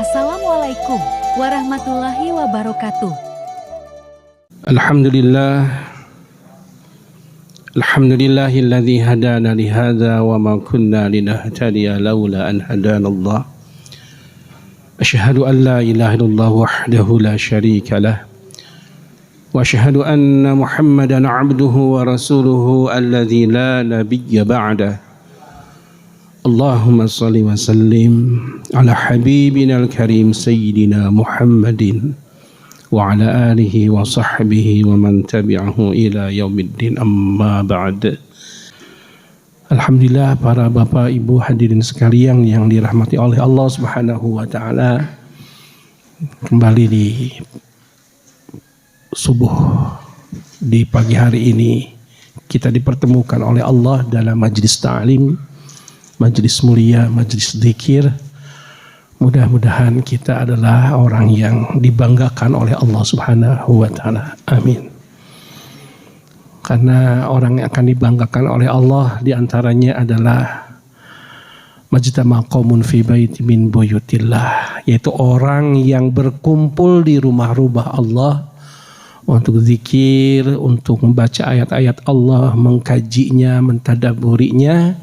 Assalamualaikum warahmatullahi wabarakatuh. Alhamdulillahilladzi hadana li hadza wa ma kunna linahtadiya laula an hadana Allah. Asyhadu an la ilaha illallah wahdahu la syarika lah. Wa asyhadu anna Muhammadan 'abduhu wa rasuluhu alladzi la nabiyya ba'dah. Allahumma salli wa sallim ala habibina al-karim sayyidina Muhammadin wa ala alihi wa sahbihi wa man tabi'ahu ila yaumiddin, amma ba'd. Alhamdulillah, para bapak ibu hadirin sekalian yang dirahmati oleh Allah Subhanahu wa taala, kembali di subuh di pagi hari ini kita dipertemukan oleh Allah dalam majlis ta'lim, majlis mulia, majlis zikir. Mudah-mudahan kita adalah orang yang dibanggakan oleh Allah Subhanahu wa taala. Amin. Karena orang yang akan dibanggakan oleh Allah diantaranya adalah majtama qaumun fi baiti min buyutillah, yaitu orang yang berkumpul di rumah-rumah Allah untuk zikir, untuk membaca ayat-ayat Allah, mengkajinya, mentadabburinya.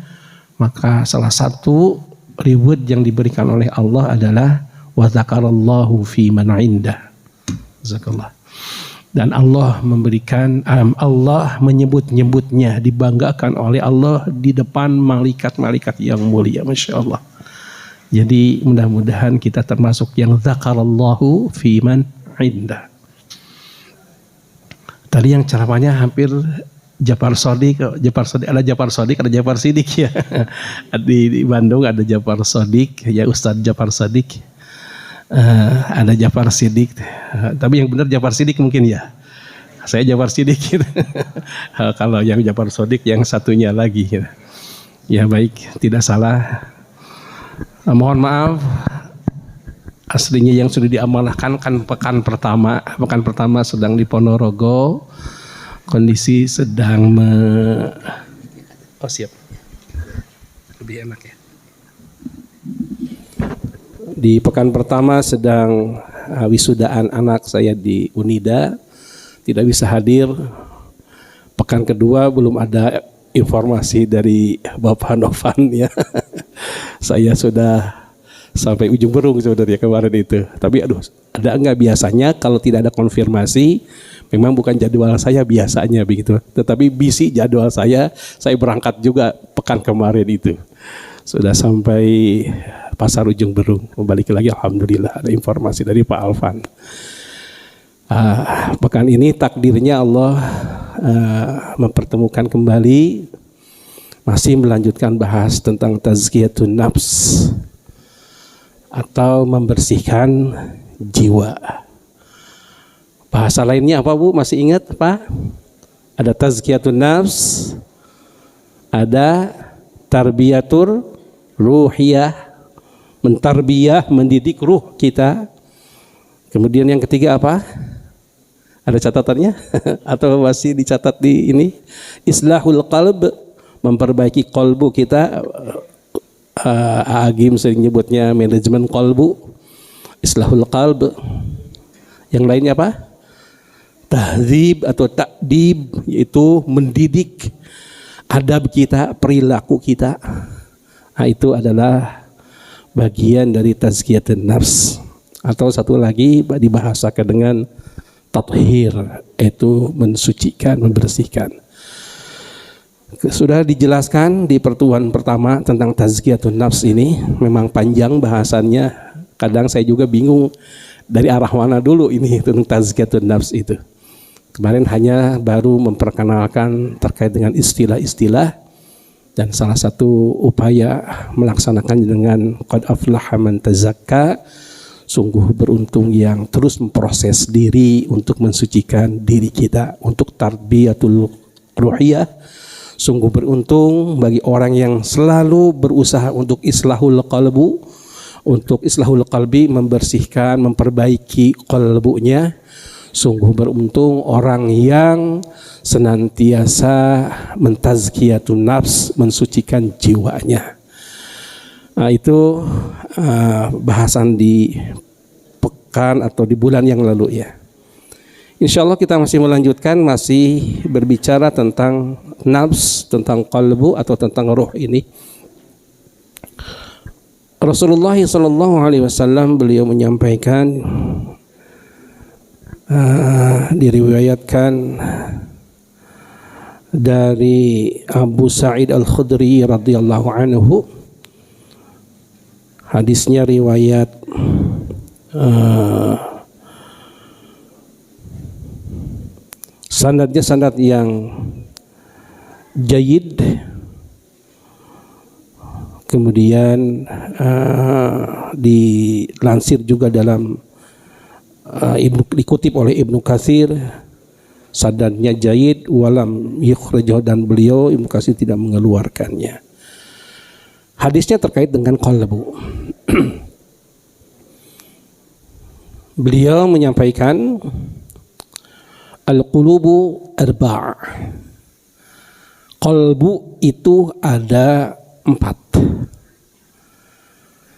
Maka salah satu reward yang diberikan oleh Allah adalah wa dzakarallahu fi man indah. Jazakallah. Dan Allah memberikan, Allah menyebut-nyebutnya, dibanggakan oleh Allah di depan malaikat-malaikat yang mulia. Masya Allah. Jadi mudah-mudahan kita termasuk yang dzakarallahu fi man indah. Tadi yang ceramahnya hampir Jafar Shadiq, ada Jafar Shadiq ya. Di Bandung ada Jafar Shadiq, ya Ustadz Jafar Shadiq. Ada Jafar Shadiq. Tapi yang benar Jafar Shadiq mungkin ya. Saya Jafar Shadiq gitu. Kalau yang Jafar Shadiq yang satunya lagi gitu. Ya baik, tidak salah. Mohon maaf. Aslinya yang sudah diamanahkan kan pekan pertama sedang di Ponorogo. Kondisi sedang siap. Lebih enak ya. Di pekan pertama sedang wisudaan anak saya di Unida, tidak bisa hadir. Pekan kedua belum ada informasi dari Bapak Novan ya. Saya sudah sampai ujung berung sebenarnya kemarin itu. Tapi ada enggak, biasanya kalau tidak ada konfirmasi, memang bukan jadwal saya biasanya begitu. Tetapi bisi jadwal saya berangkat juga pekan kemarin itu. Sudah sampai Pasar Ujung Berung, kembali lagi alhamdulillah ada informasi dari Pak Alvan. Pekan ini takdirnya Allah mempertemukan kembali, masih melanjutkan bahas tentang tazkiyatun nafs atau membersihkan jiwa. Bahasa lainnya apa Bu? Masih ingat Pak? Ada tazkiyatun nafs, ada tarbiyatur ruhiyah, mentarbiyah, mendidik ruh kita. Kemudian yang ketiga apa? Ada catatannya? Atau masih dicatat di ini? Islahul qalb, memperbaiki kolbu kita. Agim sering nyebutnya manajemen kolbu. Islahul qalb. Yang lainnya apa? Tahdzib atau takdib, yaitu mendidik adab kita, perilaku kita. Nah, itu adalah bagian dari tazkiyatun nafs. Atau satu lagi dibahasakan dengan tathhir, yaitu mensucikan, membersihkan. Sudah dijelaskan di pertemuan pertama tentang tazkiyatun nafs ini. Memang panjang bahasannya. Kadang saya juga bingung dari arah mana dulu ini tentang tazkiyatun nafs itu. Kemarin hanya baru memperkenalkan terkait dengan istilah-istilah, dan salah satu upaya melaksanakan dengan qad aflaha man tazakka, sungguh beruntung yang terus memproses diri untuk mensucikan diri kita, untuk tarbiyatul ruhiyah. Sungguh beruntung bagi orang yang selalu berusaha untuk islahul qalbu, untuk islahul qalbi, membersihkan, memperbaiki qalbunya. Sungguh beruntung orang yang senantiasa mentazkiyatun nafs, mensucikan jiwanya. Itu bahasan di pekan atau di bulan yang lalu ya. Insya Allah kita masih melanjutkan, masih berbicara tentang nafs, tentang qalbu atau tentang roh ini. Rasulullah SAW beliau menyampaikan, diriwayatkan dari Abu Sa'id Al-Khudri radhiyallahu anhu, hadisnya riwayat sanadnya sanad yang jayyid, kemudian dilansir juga dalam dikutip oleh Ibnu Katsir, sanadnya jayyid walam yukhrijah, dan beliau Ibnu Katsir tidak mengeluarkannya. Hadisnya terkait dengan qalbu. Beliau menyampaikan al-qulubu arba'. Qalbu itu ada 4.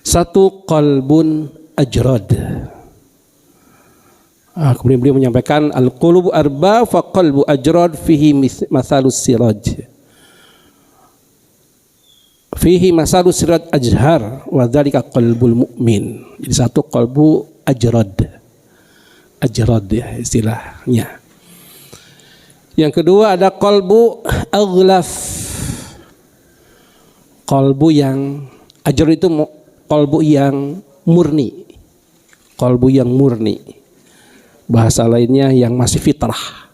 Satu, qalbun ajrad. Kemudian beliau menyampaikan al-qulubu arba' fa qalbu ajrad fihi masalus siraj. Fihi masalus siraj ajhar wa dzalika qalbul mu'min. Jadi satu qalbu ajrad. Ajrad ya istilahnya. Yang kedua ada qalbu aghlaf. Qalbu yang ajrad itu qalbu yang murni. Qalbu yang murni. Bahasa lainnya yang masih fitrah.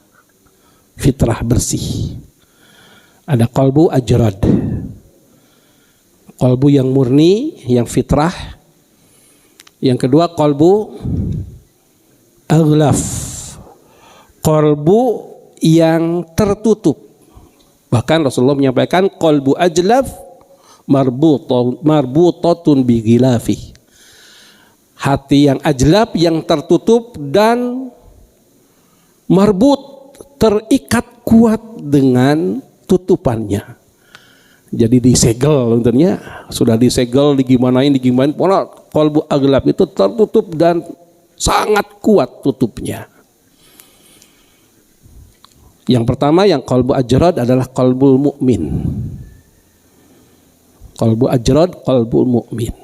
Fitrah bersih. Ada qalbu ajrad. Qalbu yang murni, yang fitrah. Yang kedua qalbu aghlaf, qalbu yang tertutup. Bahkan Rasulullah menyampaikan qalbu ajlaf marbutatun bi ghilafi. Hati yang ajlaf, yang tertutup dan marbut, terikat kuat dengan tutupannya. Jadi disegel, tentunya sudah disegel, digimanain, pokoknya qalbu aghlaf itu tertutup dan sangat kuat tutupnya. Yang pertama yang qalbu ajrad adalah qalbul mukmin. Qalbu ajrad, qalbul mukmin.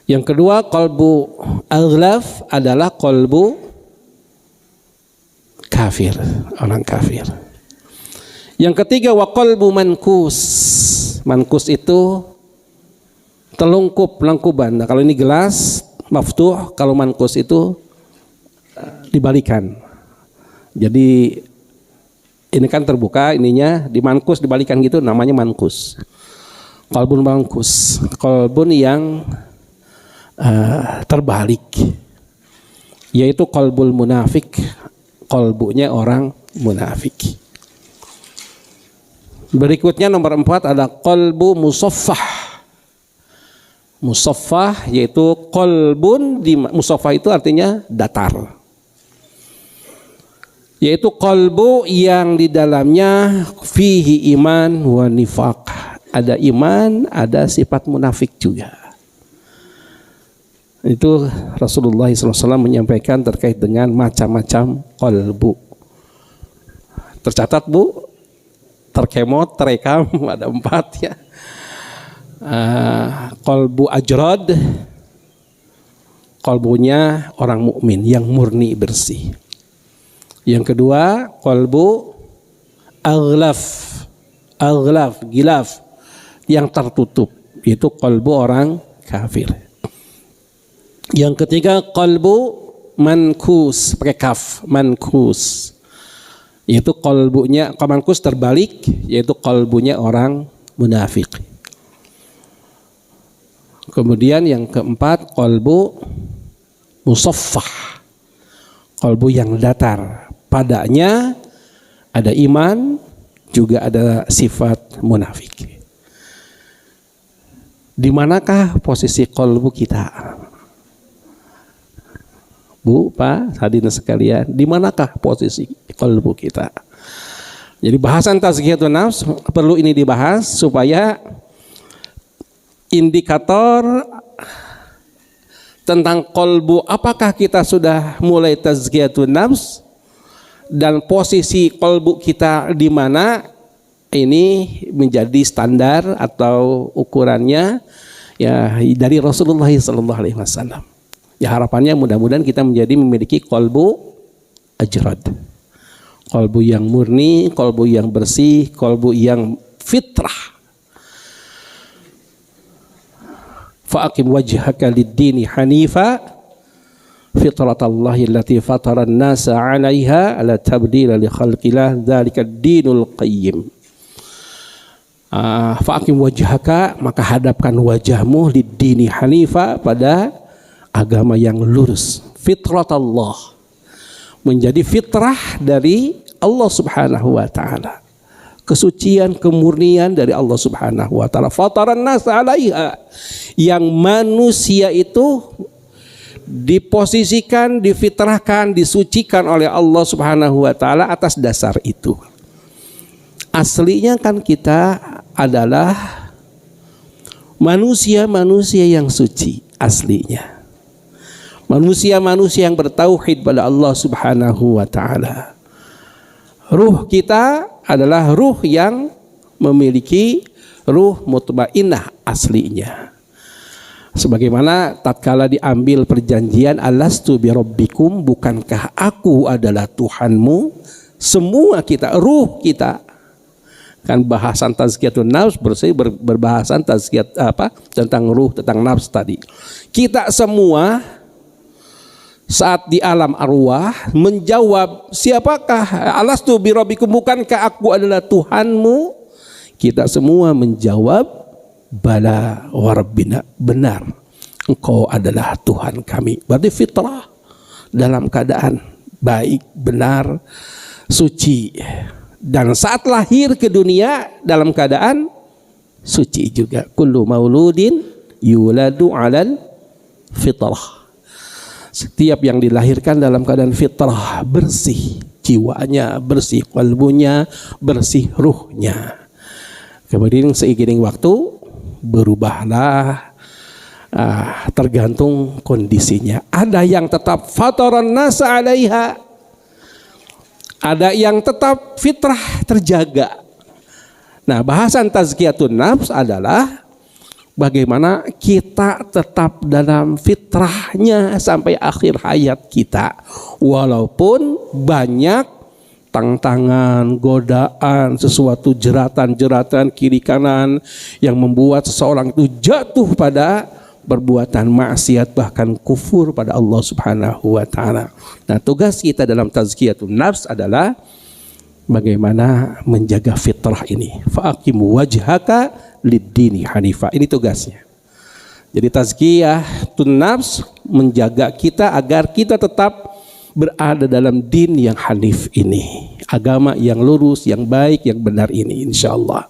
Yang kedua qalbu aghlaf adalah qalbu kafir, orang kafir. Yang ketiga wa qalbu mankus. Mankus itu telungkup, langkuban. Nah, kalau ini gelas maftuh, kalau mankus itu dibalikan. Jadi ini kan terbuka, ininya dimankus, dibalikan gitu, namanya mankus. Qalbun mankus, qalbun yang terbalik, yaitu qalbul munafik, qalbunya orang munafik. Berikutnya nomor 4 ada qalbu musaffah. Musaffah yaitu qalbun, musaffah itu artinya datar. Yaitu qalbu yang di dalamnya fihi iman wa nifaq. Ada iman, ada sifat munafik juga. Itu Rasulullah SAW menyampaikan terkait dengan macam-macam qalbu. Tercatat Bu? Terkemot, terekam, ada 4 ya. Qalbu ajrad, qalbunya orang mukmin yang murni bersih. Yang kedua qalbu aghlaf, gilaf, yang tertutup, itu qalbu orang kafir. Yang ketiga qalbu mankus, pakai kaf, mankus, yaitu qalbunya, mankus terbalik, yaitu qalbunya orang munafik. Kemudian yang keempat qalbu musaffah, qalbu yang datar, padanya ada iman, juga ada sifat munafik. Di manakah posisi qalbu kita? Bu, Pak, hadirin sekalian, di manakah posisi qalbu kita? Jadi bahasan tazkiyatun nafs perlu ini dibahas supaya indikator tentang kolbu, apakah kita sudah mulai tazkiyatun nafs dan posisi kolbu kita di mana, ini menjadi standar atau ukurannya ya dari Rasulullah SAW. Ya harapannya mudah-mudahan kita memiliki kolbu ajrad, kolbu yang murni, kolbu yang bersih, kolbu yang fitrah. Fa'aqim wajhaka lid-dini hanifa fitratallahi allati fataran nasa 'alaiha la tabdila li khalqillah dzalika ad-dinul qayyim. Fa'aqim wajhaka, maka hadapkan wajahmu lid-dini hanifa, pada agama yang lurus. Fitratallah, menjadi fitrah dari Allah Subhanahu wa taala. Kesucian, kemurnian dari Allah Subhanahu wa taala. Fataran nas 'alaiha, yang manusia itu diposisikan, difitrahkan, disucikan oleh Allah Subhanahu wa taala atas dasar itu. Aslinya kan kita adalah manusia-manusia yang suci aslinya. Manusia-manusia yang bertauhid pada Allah Subhanahu wa taala. Ruh kita adalah ruh yang memiliki ruh mutmainnah aslinya. Sebagaimana tatkala diambil perjanjian, alastu birabbikum, bukankah aku adalah Tuhanmu? Semua kita, ruh kita, kan bahasan tazkiyatun nafs berbahasan tazkiyat tentang ruh, tentang nafs tadi. Kita semua saat di alam arwah menjawab, siapakah alastu birabbikum, bukankah aku adalah Tuhanmu? Kita semua menjawab, bala wa rabbina, benar engkau adalah Tuhan kami. Berarti fitrah, dalam keadaan baik, benar, suci. Dan saat lahir ke dunia dalam keadaan suci juga. Kullu mauludin yuladu alal fitrah. Setiap yang dilahirkan dalam keadaan fitrah, bersih jiwanya, bersih kalbunya, bersih ruhnya. Kemudian seiring waktu berubahlah, tergantung kondisinya. Ada yang tetap fataran nasa 'alaiha, ada yang tetap fitrah terjaga. Nah, bahasan tazkiyatun nafs adalah bagaimana kita tetap dalam fitrahnya sampai akhir hayat kita. Walaupun banyak tantangan, godaan, sesuatu jeratan-jeratan kiri kanan yang membuat seseorang itu jatuh pada perbuatan maksiat, bahkan kufur pada Allah Subhanahu wa taala. Nah, tugas kita dalam tazkiyatun nafs adalah bagaimana menjaga fitrah ini. Fa'aqim wajhaka lid-dini hanifa. Ini tugasnya. Jadi tazkiyatun nafs menjaga kita agar kita tetap berada dalam din yang hanif ini, agama yang lurus, yang baik, yang benar ini, insyaallah.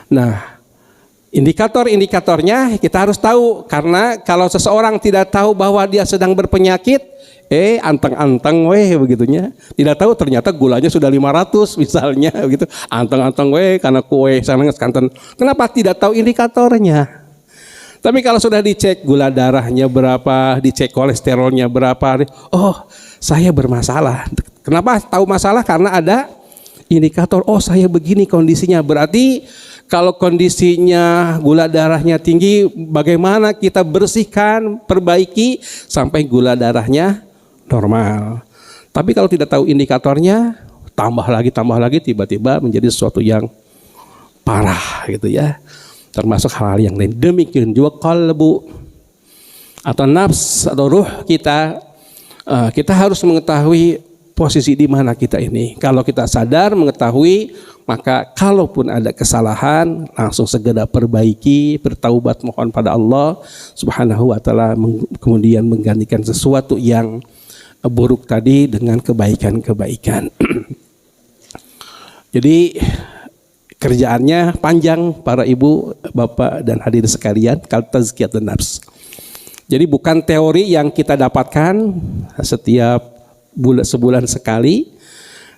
Nah, indikator-indikatornya kita harus tahu, karena kalau seseorang tidak tahu bahwa dia sedang berpenyakit, anteng-anteng begitunya, tidak tahu ternyata gulanya sudah 500 misalnya begitu, anteng-anteng karena kue sangat kanten. Kenapa tidak tahu indikatornya? Tapi kalau sudah dicek gula darahnya berapa, dicek kolesterolnya berapa, oh saya bermasalah. Kenapa tahu masalah? Karena ada indikator, oh saya begini kondisinya. Berarti kalau kondisinya gula darahnya tinggi, bagaimana kita bersihkan, perbaiki sampai gula darahnya normal. Tapi kalau tidak tahu indikatornya, tambah lagi, tiba-tiba menjadi sesuatu yang parah gitu ya. Termasuk hal-hal yang lain. Demikian juga qalbu atau nafs atau ruh kita, kita harus mengetahui posisi di mana kita ini. Kalau kita sadar mengetahui, maka kalaupun ada kesalahan langsung segera perbaiki, bertaubat, mohon pada Allah Subhanahu wa taala, kemudian menggantikan sesuatu yang buruk tadi dengan kebaikan-kebaikan. Jadi kerjaannya panjang para ibu, bapak dan hadirin sekalian, kalau tazkiyatun nafs. Jadi bukan teori yang kita dapatkan setiap sebulan sekali,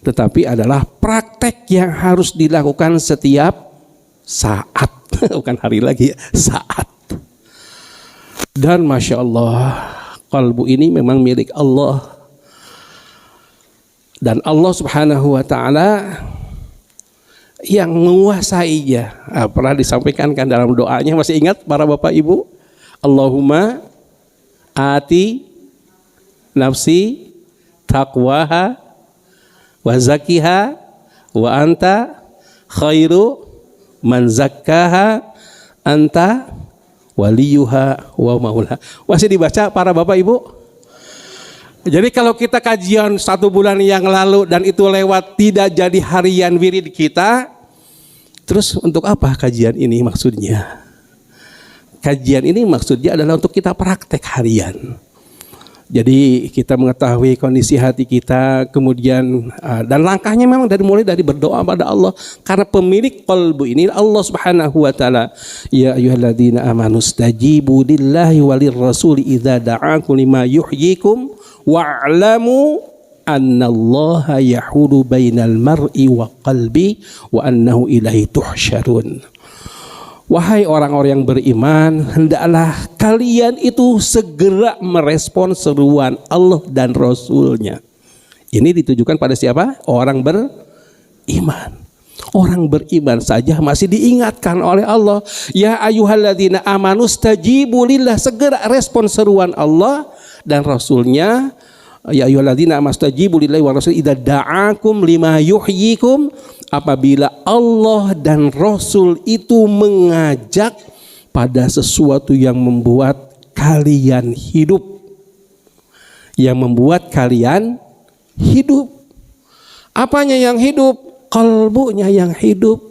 tetapi adalah praktek yang harus dilakukan setiap saat, bukan hari lagi, saat. Dan Masya Allah, kalbu ini memang milik Allah. Dan Allah Subhanahu wa Ta'ala yang menguasainya. Pernah disampaikan kan dalam doanya, masih ingat para bapak ibu? Allahumma ati nafsi taqwaha wa zakiha wa anta khairu man zakkaha anta waliyuha wa maula. Masih dibaca para bapak ibu? Jadi kalau kita kajian 1 bulan yang lalu dan itu lewat, tidak jadi harian wirid kita, terus untuk apa kajian ini maksudnya? Kajian ini maksudnya adalah untuk kita praktek harian. Jadi kita mengetahui kondisi hati kita, kemudian dan langkahnya memang mulai dari berdoa pada Allah, karena pemilik qalbu ini Allah Subhanahu wa Ta'ala. Ya ayyuhalladzina amanu stajibu lillahi walir rasuli idza da'akum lima yuhyikum wa'lamu annallaha yahulu bainal mar'i wa qalbi wa annahu ilaihi tuhsyarun. Wahai orang-orang yang beriman, hendaklah kalian itu segera merespon seruan Allah dan Rasulnya. Ini ditujukan pada siapa? Orang beriman. Orang beriman saja masih diingatkan oleh Allah. Ya ayyuhalladzina amanu stajibu lillah, segera respon seruan Allah dan Rasulnya. Ya ayyuhalladzina amanu stajibu lillahi wa rasul idza da'akum lima yuhyikum. Apabila Allah dan Rasul itu mengajak pada sesuatu yang membuat kalian hidup. Yang membuat kalian hidup. Apanya yang hidup? Qalbunya yang hidup.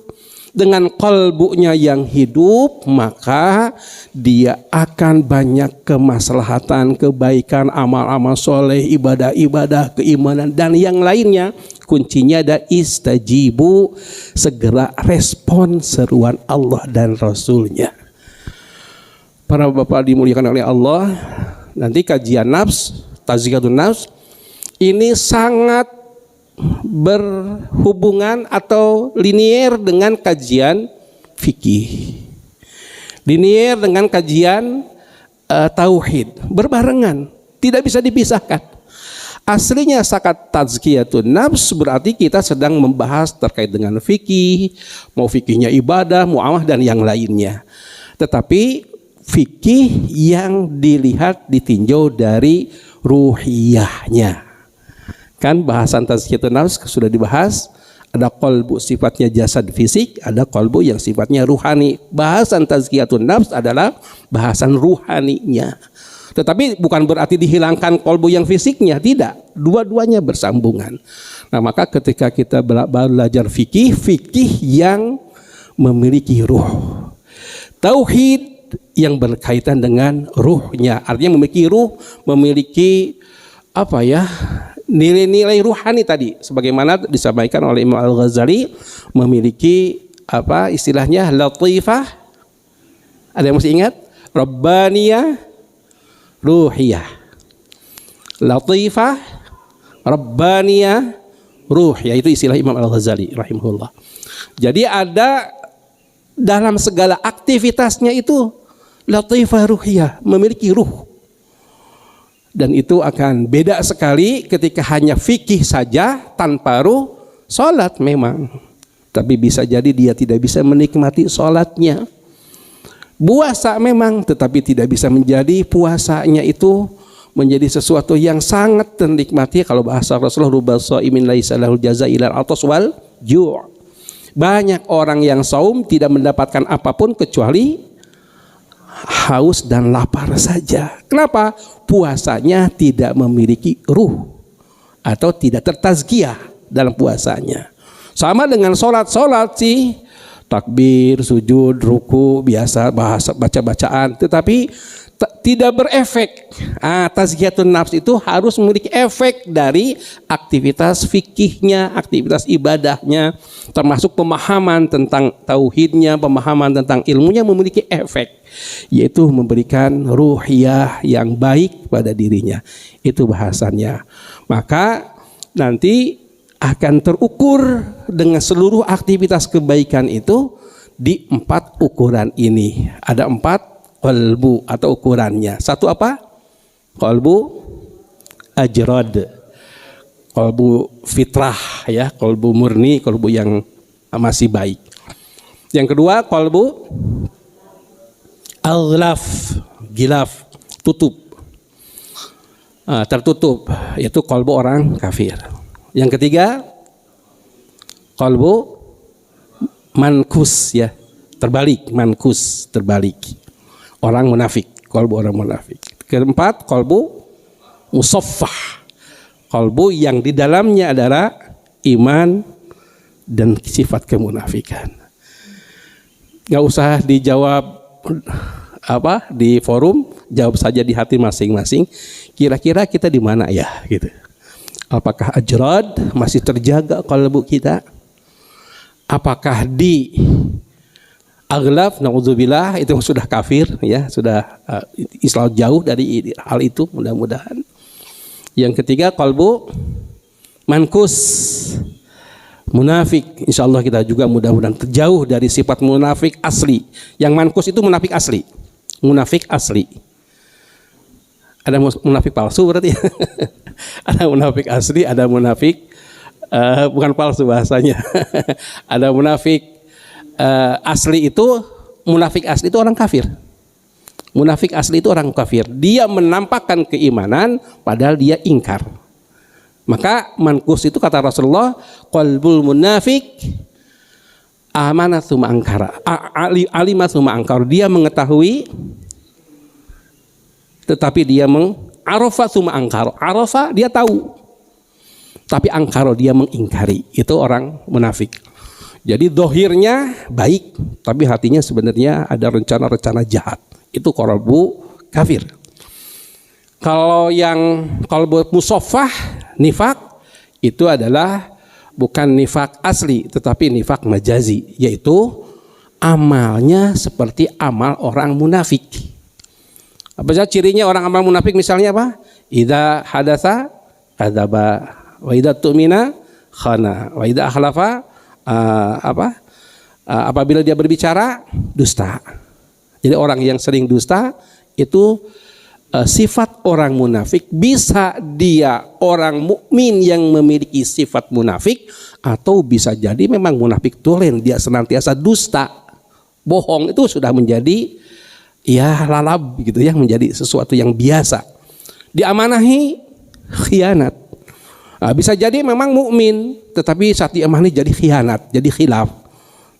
Dengan qalbunya yang hidup, maka dia akan banyak kemaslahatan, kebaikan, amal-amal soleh, ibadah-ibadah, keimanan, dan yang lainnya. Kuncinya ada istajibu, segera respon seruan Allah dan Rasulnya. Para bapak dimuliakan oleh Allah, nanti kajian nafs, tazkiyatun nafs, ini sangat berhubungan atau linier dengan kajian fikih, linier dengan kajian tauhid, berbarengan, tidak bisa dipisahkan. Aslinya sakat tazkiyatun nafs berarti kita sedang membahas terkait dengan fikih, mau fikihnya ibadah, muamalah dan yang lainnya. Tetapi fikih yang dilihat ditinjau dari ruhiyahnya. Kan bahasan tazkiyatun nafs sudah dibahas, ada qalbu sifatnya jasad fisik, ada qalbu yang sifatnya ruhani. Bahasan tazkiyatun nafs adalah bahasan ruhaninya. Tetapi bukan berarti dihilangkan qalbu yang fisiknya, tidak. Dua-duanya bersambungan. Nah, maka ketika kita belajar fikih, fikih yang memiliki ruh. Tauhid yang berkaitan dengan ruhnya, artinya memiliki ruh, memiliki nilai-nilai ruhani tadi, sebagaimana disampaikan oleh Imam Al-Ghazali, memiliki istilahnya latifah. Ada yang masih ingat? Rabbaniyah, ruhiyah. Latifah, rabbaniyah, ruhiyah, itu istilah Imam Al-Ghazali rahimahullah. Jadi ada dalam segala aktivitasnya itu latifah ruhiyah, memiliki ruh. Dan itu akan beda sekali ketika hanya fikih saja tanpa ruh. Salat memang, tapi bisa jadi dia tidak bisa menikmati salatnya. Puasa memang, tetapi tidak bisa menjadi puasanya itu menjadi sesuatu yang sangat ternikmati. Kalau bahasa Rasulullah, rubba shaimin laisa lahul jaza illa al-'atash wal ju'. Banyak orang yang saum tidak mendapatkan apapun kecuali haus dan lapar saja. Kenapa? Puasanya tidak memiliki ruh atau tidak tertazkiyah dalam puasanya. Sama dengan sholat sih, takbir, sujud, ruku, biasa bahasa baca-bacaan, tetapi tidak berefek. Tazkiyatun nafs itu harus memiliki efek dari aktivitas fikihnya, aktivitas ibadahnya, termasuk pemahaman tentang tauhidnya, pemahaman tentang ilmunya memiliki efek, yaitu memberikan ruhiyah yang baik pada dirinya. Itu bahasannya. Maka nanti akan terukur dengan seluruh aktivitas kebaikan itu di 4 ukuran ini. Ada 4 kolbu atau ukurannya. Satu apa? Kolbu ajrad, kolbu fitrah ya, kolbu murni, kolbu yang masih baik. Yang kedua kolbu aghlaf, gilaf, tutup, tertutup, yaitu kolbu orang kafir. Yang ketiga kolbu mankus ya, terbalik, mankus, terbalik, orang munafik, kolbu orang munafik. Keempat kolbu musaffah, kolbu yang di dalamnya adalah iman dan sifat kemunafikan. Nggak usah dijawab di forum, jawab saja di hati masing-masing. Kira-kira kita di mana ya gitu. Apakah ajrad masih terjaga kalbu kita? Apakah di aghlaf, na'udzubillah, itu sudah kafir ya, sudah Islam jauh dari hal itu, mudah-mudahan. Yang ketiga kalbu mankus, munafik. Insyaallah kita juga mudah-mudahan terjauh dari sifat munafik asli. Yang mankus itu munafik asli. Munafik asli. Ada munafik palsu berarti. Ada munafik asli, ada munafik bukan palsu bahasanya. Ada munafik asli itu, munafik asli itu orang kafir. Munafik asli itu orang kafir. Dia menampakkan keimanan padahal dia ingkar. Maka mankus itu kata Rasulullah, qalbul munafik amana tsumma angkara, alima tsumma angkara. Dia mengetahui tetapi dia arafa tsumma angkara. Arafa dia tahu tapi angkara dia mengingkari. Itu orang munafik. Jadi dohirnya baik tapi hatinya sebenarnya ada rencana-rencana jahat. Itu qalbu kafir. Kalau yang qalbu musaffah, nifak, itu adalah bukan nifak asli tetapi nifak majazi, yaitu amalnya seperti amal orang munafik. Apa saja cirinya orang amal munafik? Misalnya apa? Idza hadatsa kadzaba wa idza tu'mina khana wa idza akhlafa apabila dia berbicara dusta. Jadi orang yang sering dusta itu sifat orang munafik. Bisa dia orang mukmin yang memiliki sifat munafik, atau bisa jadi memang munafik tulen, dia senantiasa dusta, bohong. Itu sudah menjadi ya lalab gitu ya, menjadi sesuatu yang biasa. Diamanahi khianat. Bisa jadi memang mukmin tetapi saat diamanahi jadi khianat, jadi khilaf.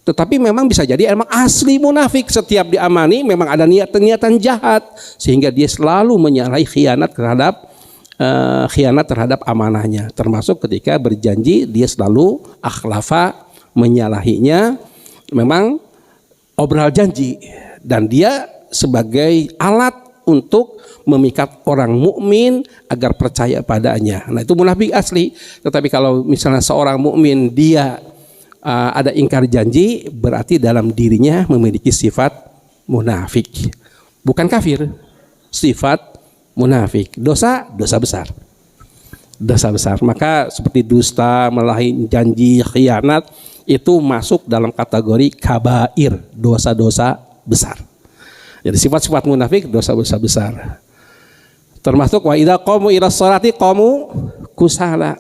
Tetapi memang bisa jadi emang asli munafik, setiap diamani memang ada niatan jahat sehingga dia selalu menyalahi khianat terhadap amanahnya. Termasuk ketika berjanji dia selalu akhlafa, menyalahinya, memang obral janji, dan dia sebagai alat untuk memikat orang mukmin agar percaya padanya. Nah, itu munafik asli. Tetapi kalau misalnya seorang mukmin dia ada ingkar janji, berarti dalam dirinya memiliki sifat munafik. Bukan kafir, sifat munafik. Dosa besar. Dosa besar. Maka seperti dusta, menyalahi janji, khianat, itu masuk dalam kategori kabair, dosa-dosa besar. Jadi sifat-sifat munafik dosa-dosa besar. Termasuk wa idza qamu ila sholati qamu kusala.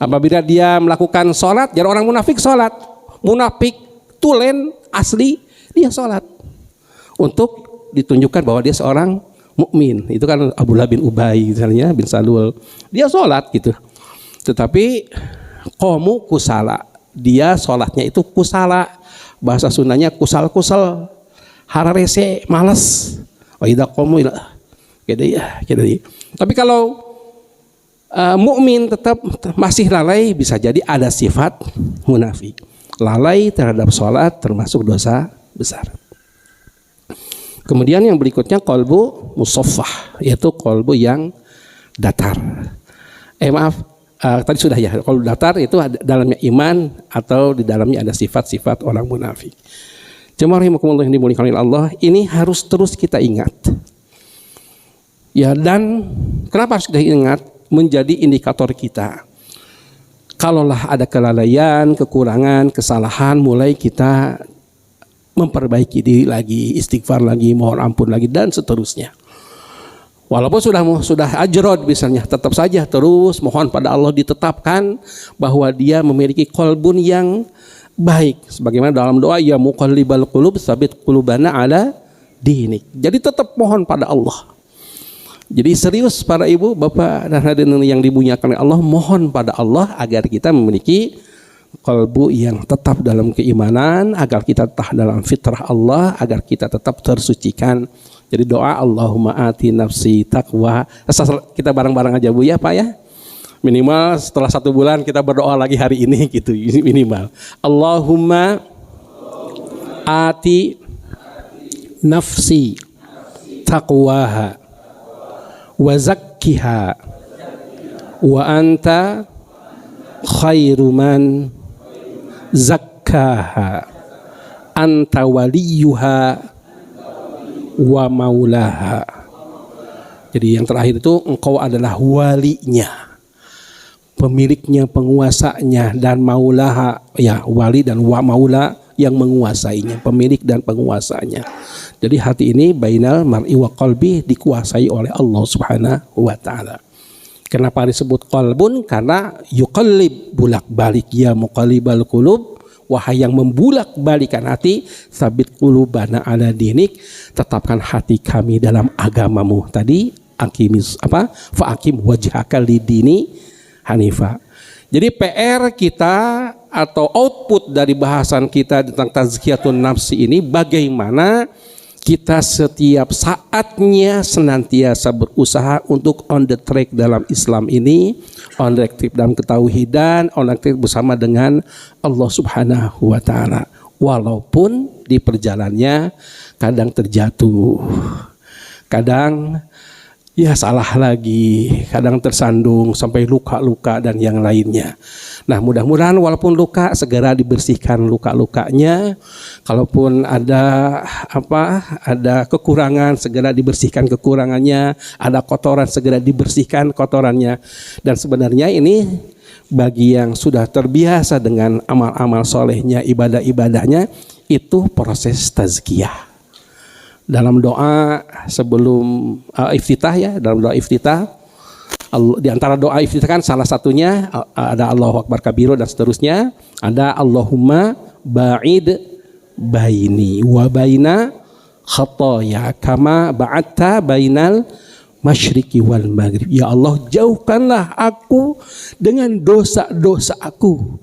Apabila dia melakukan sholat, jadi orang munafik sholat, munafik tulen asli, dia sholat untuk ditunjukkan bahwa dia seorang mukmin. Itu kan Abdullah bin Ubay misalnya, bin Salul, dia sholat gitu. Tetapi qamu kusala, dia sholatnya itu kusala, bahasa Sundanya kusal-kusal, hararese, malas. Wa idza qamu ila gitu ya. Tapi kalau mukmin tetap masih lalai, bisa jadi ada sifat munafik. Lalai terhadap sholat termasuk dosa besar. Kemudian yang berikutnya qalbu musaffah, yaitu qalbu yang datar. Tadi sudah ya, qalbu datar itu dalamnya iman atau di dalamnya ada sifat-sifat orang munafik. Jemaah rahimakumullah yang dimuliakan oleh Allah, ini harus terus kita ingat. Ya, dan kenapa harus kita ingat? Menjadi indikator kita. Kalaulah ada kelalaian, kekurangan, kesalahan, mulai kita memperbaiki diri lagi, istighfar lagi, mohon ampun lagi, dan seterusnya. Walaupun sudah ajrod misalnya, tetap saja terus mohon pada Allah ditetapkan bahwa dia memiliki qalbun yang baik. Sebagaimana dalam doa, ya muqallibal qulub tsabit qulubana ala dinik. Jadi tetap mohon pada Allah. Jadi serius para ibu, bapak dan hadirin yang dimuliakan oleh Allah, mohon pada Allah agar kita memiliki qalbu yang tetap dalam keimanan, agar kita tetap dalam fitrah Allah, agar kita tetap tersucikan. Jadi doa Allahumma ati nafsi taqwa. Kita bareng-bareng aja Bu ya Pak ya. Minimal setelah 1 bulan kita berdoa lagi hari ini gitu minimal. Allahumma ati nafsi taqwaha wa zakkiha wa anta khairu man zakkaha anta waliyuha wa maulaha. Jadi yang terakhir itu engkau adalah walinya, pemiliknya, penguasanya, dan maulaha, ya wali dan wa maula yang menguasainya, pemilik dan penguasanya. Jadi hati ini bainal mar'i wa qalbi, dikuasai oleh Allah Subhanahu wa taala. Kenapa disebut qalbun? Karena yuqallib, bolak-balik, ya muqallibal qulub, wahai yang membulak-balikan hati, sabit qulubana ala dinik, tetapkan hati kami dalam agamamu. Tadi fa'akim wajhaka lidini hanifa. Jadi PR kita atau output dari bahasan kita tentang tazkiyatun nafsi ini, bagaimana kita setiap saatnya senantiasa berusaha untuk on the track dalam Islam ini, on the track dalam ketauhidan, on the track bersama dengan Allah Subhanahu wa taala. Walaupun di perjalanannya kadang terjatuh, kadang ya salah lagi, kadang tersandung sampai luka-luka dan yang lainnya. Nah, mudah-mudahan walaupun luka segera dibersihkan luka-lukanya. Kalaupun ada kekurangan segera dibersihkan kekurangannya, ada kotoran segera dibersihkan kotorannya. Dan sebenarnya ini bagi yang sudah terbiasa dengan amal-amal solehnya, ibadah-ibadahnya, itu proses tazkiyah. Dalam doa sebelum iftitah ya, dalam doa iftitah, di antara doa iftitah kan salah satunya ada Allahu Akbar kabiru dan seterusnya, ada Allahumma ba'id baini wa baina khatoya kama ba'atta bainal masyriqi wal maghrib. Ya Allah, jauhkanlah aku dengan dosa-dosa aku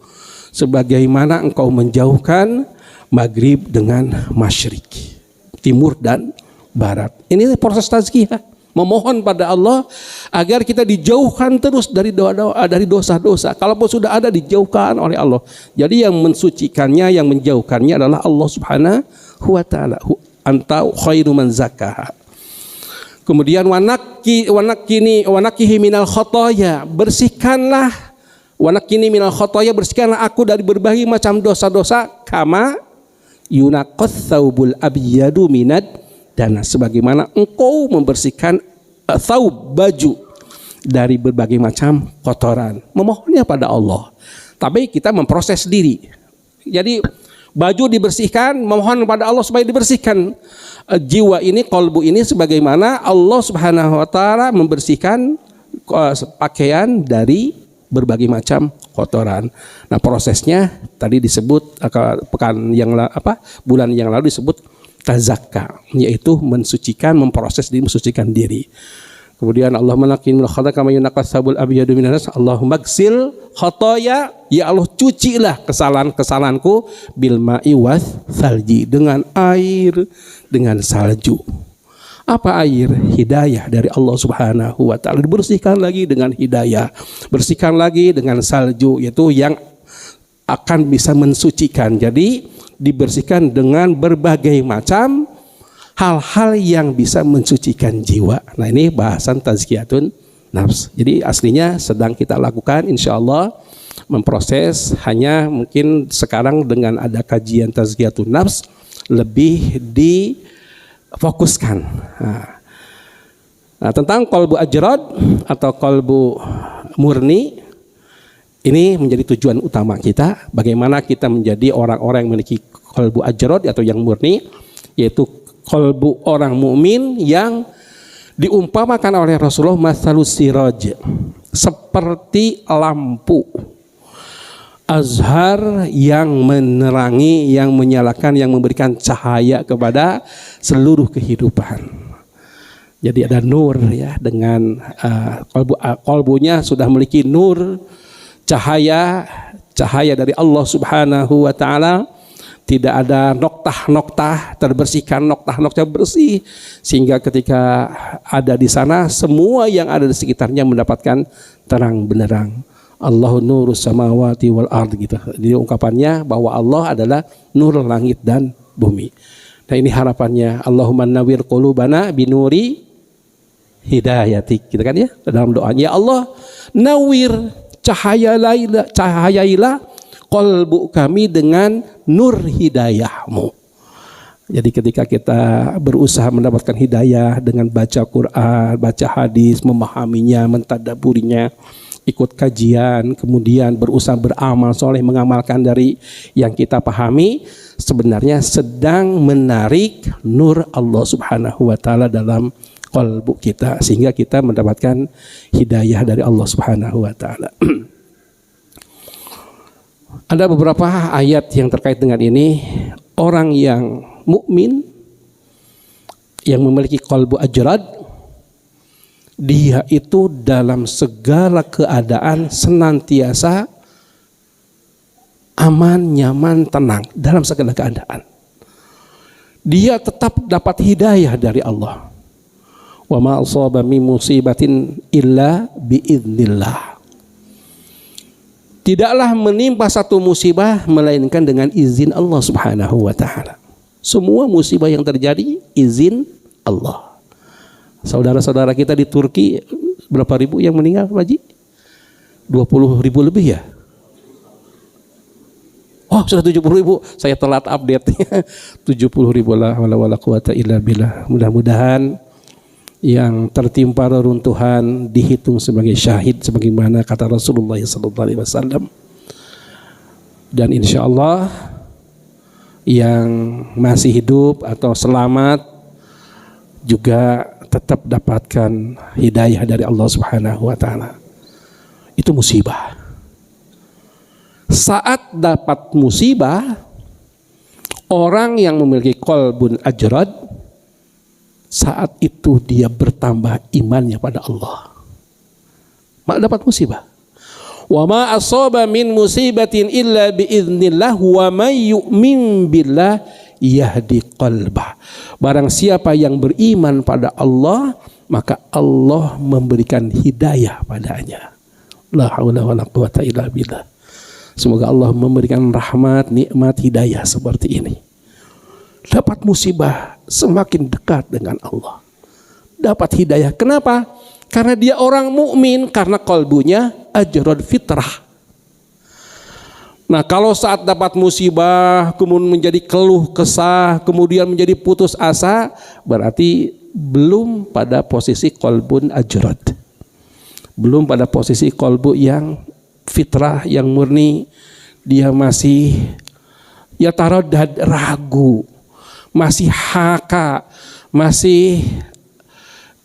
sebagaimana engkau menjauhkan maghrib dengan masyriq, timur dan barat. Ini proses tazkiyah, memohon pada Allah agar kita dijauhkan terus dari dosa-dosa. Kalaupun sudah ada, dijauhkan oleh Allah. Jadi yang mensucikannya, yang menjauhkannya adalah Allah Subhanahu wa taala. Anta khairu man zakkaha. Kemudian wanakihi minal khotoya, bersihkanlah, wanakini minal khotoya, bersihkanlah aku dari berbagai macam dosa-dosa, kama yunaqath thawbul abyadu minad dana, sebagaimana engkau membersihkan thawb, baju, dari berbagai macam kotoran. Memohonnya pada Allah, tapi kita memproses diri. Jadi baju dibersihkan, memohon pada Allah supaya dibersihkan. Jiwa ini, qalbu ini, sebagaimana Allah Subhanahu wa taala membersihkan pakaian dari berbagai macam kotoran. Nah, prosesnya tadi disebut bulan yang lalu disebut tazakka, yaitu mensucikan, memproses diri, mensucikan diri. Kemudian Allah menakin khata kama yunaqas sabul abyadu minas, Allahumma gsil khotoya, ya Allah cucilah kesalahan-kesalahanku bil ma'i was salji, dengan air, dengan salju. Apa air? Hidayah dari Allah Subhanahu wa taala, dibersihkan lagi dengan hidayah, bersihkan lagi dengan salju, yaitu yang akan bisa mensucikan. Jadi dibersihkan dengan berbagai macam hal-hal yang bisa mensucikan jiwa. Nah, ini bahasan tazkiyatun nafs. Jadi aslinya sedang kita lakukan, insya Allah memproses. Hanya mungkin sekarang dengan ada kajian tazkiyatun nafs lebih difokuskan. Nah, tentang qalbu ajrad atau qalbu murni, Ini menjadi tujuan utama kita, bagaimana kita menjadi orang-orang yang memiliki qalbu ajrad atau yang murni, yaitu qalbu orang mukmin yang diumpamakan oleh Rasulullah masalus siraj, seperti lampu azhar yang menerangi, yang menyalakan, yang memberikan cahaya kepada seluruh kehidupan. Jadi ada nur ya, dengan qalbunya sudah memiliki nur, cahaya dari Allah Subhanahu wa taala. Tidak ada noktah-noktah, terbersihkan noktah-noktah bersih, sehingga ketika ada di sana semua yang ada di sekitarnya mendapatkan terang benderang. Allahu nurus samawati wal ard gitu. Jadi ungkapannya bahwa Allah adalah nur langit dan bumi. Nah ini harapannya, Allahumma nawwir qulubana binuri hidayatik, gitu kan ya, dalam doanya, ya Allah nawwir, cahayailah qalbu kami dengan nur hidayahmu. Jadi ketika kita berusaha mendapatkan hidayah dengan baca Quran, baca hadis, memahaminya, mentadaburinya, ikut kajian, kemudian berusaha beramal soleh, mengamalkan dari yang kita pahami, sebenarnya sedang menarik nur Allah Subhanahu wa taala dalam qalbu kita, sehingga kita mendapatkan hidayah dari Allah Subhanahu wa taala. Ada beberapa ayat yang terkait dengan ini. Orang yang mukmin yang memiliki qalbu ajrad, dia itu dalam segala keadaan senantiasa aman, nyaman, tenang dalam segala keadaan. Dia tetap dapat hidayah dari Allah. Wa ma asaba min musibatin illa biidznillah. Tidaklah menimpa satu musibah melainkan dengan izin Allah Subhanahu wa taala. Semua musibah yang terjadi izin Allah. Saudara-saudara kita di Turki berapa ribu yang meninggal, Pak Haji? 20 ribu lebih ya? Oh, sudah 70 ribu. Saya telat update-nya. 70 ribu lah, wala quwata illa billah. Mudah-mudahan yang tertimpa reruntuhan dihitung sebagai syahid sebagaimana kata Rasulullah SAW. Dan insya Allah yang masih hidup atau selamat juga tetap dapatkan hidayah dari Allah Subhanahu wa taala. Itu musibah. Saat dapat musibah, orang yang memiliki qalbun ajrad, saat itu dia bertambah imannya pada Allah. Dapat musibah. Wa ma asaba min musibatin illa biiznillah wa may yu'min billah yahdi qalbah. Barang siapa yang beriman pada Allah, maka Allah memberikan hidayah padanya. La haula wala quwata illa billah. Semoga Allah memberikan rahmat, nikmat, hidayah seperti ini. Dapat musibah, semakin dekat dengan Allah. Dapat hidayah. Kenapa? Karena dia orang mukmin, karena qalbunya ajrad fitrah. Nah, kalau saat dapat musibah kemudian menjadi keluh kesah, kemudian menjadi putus asa, berarti belum pada posisi qalbun ajrad. Belum pada posisi qalbu yang fitrah, yang murni. Dia masih ya taraddad, ragu, masih haka, masih